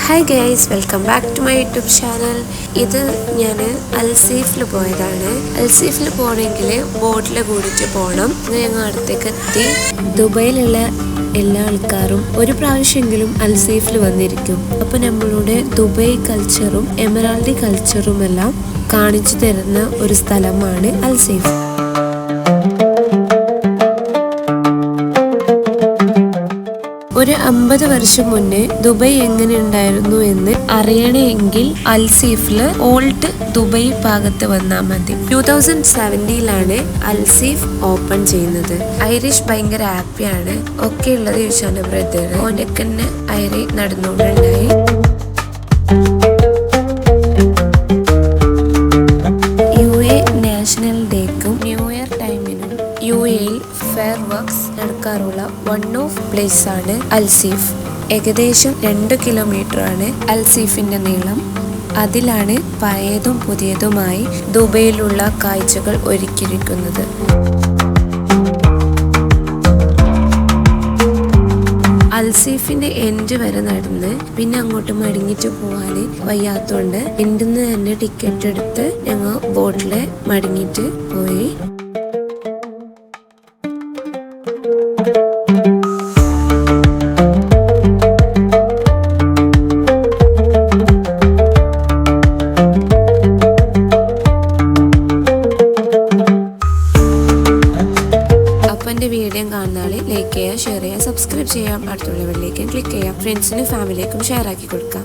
Hi guys, welcome back to my YouTube channel. ഇത് ഞാൻ അൽസീഫിൽ പോയതാണ്. അൽസീഫിൽ പോകണമെങ്കിൽ ബോട്ടിൽ കൂടിയിട്ട് പോകണം. ഞങ്ങൾ അടുത്തേക്ക് എത്തി. ദുബൈയിലുള്ള എല്ലാ ആൾക്കാരും ഒരു പ്രാവശ്യമെങ്കിലും അൽസീഫിൽ വന്നിരിക്കും. അപ്പോൾ നമ്മളുടെ ദുബായ് കൾച്ചറും എമറാൾഡി കൾച്ചറും എല്ലാം കാണിച്ചു തരുന്ന ഒരു സ്ഥലമാണ് അൽസീഫ്. ഒരു 50 വർഷം മുന്നേ ദുബായ് എങ്ങനെ ഉണ്ടായിരുന്നു എന്ന് അറിയണമെങ്കിൽ അൽസീഫില് ഓൾഡ് ദുബായ് ഭാഗത്ത് വന്നാൽ മതി. 2017 അൽസീഫ് ഓപ്പൺ ചെയ്യുന്നത്. ഐറിഷ് ഭയങ്കര ഹാപ്പിയാണ്. ഒക്കെ ഉള്ളത് ചോദിച്ചാണ് ബ്രദർ. ഓനക്കന്നെ ഐറി നടന്നുകൊണ്ടുണ്ടായി. UAE നാഷണൽ ഡേക്കും ന്യൂ ഇയർ ടൈമിനും UAEയിൽ ഫെയർ വർക്ക്സ് നടക്കാറുള്ള വൺ ഓഫ് പ്ലേസ് ആണ് അൽസീഫ്. ഏകദേശം 2 കിലോമീറ്റർ ആണ് അൽസീഫിന്റെ നീളം. അതിലാണ് പഴയതും പുതിയതുമായി ദുബൈയിലുള്ള കാഴ്ചകൾ ഒരുക്കിയിരിക്കുന്നത്. അൽസീഫിന്റെ എൻഡ് വരെ നടന്ന് പിന്നെ അങ്ങോട്ട് മടങ്ങിട്ട് പോവാൻ വയ്യാത്തോണ്ട് എൻഡിൽ നിന്ന് തന്നെ ടിക്കറ്റ് എടുത്ത് ഞങ്ങൾ ബോട്ടില് മടങ്ങിട്ട് പോയി. എൻ്റെ വീഡിയോ കാണുന്ന ആളെ ലൈക്ക് ചെയ്യുക, ഷെയർ ചെയ്യുക, സബ്സ്ക്രൈബ് ചെയ്യാം. അടുത്തുള്ള ബെല്ലേക്കും ക്ലിക്ക് ചെയ്യാം. ഫ്രണ്ട്സിനും ഫാമിലിക്കും ഷെയർ ആക്കി കൊടുക്കാം.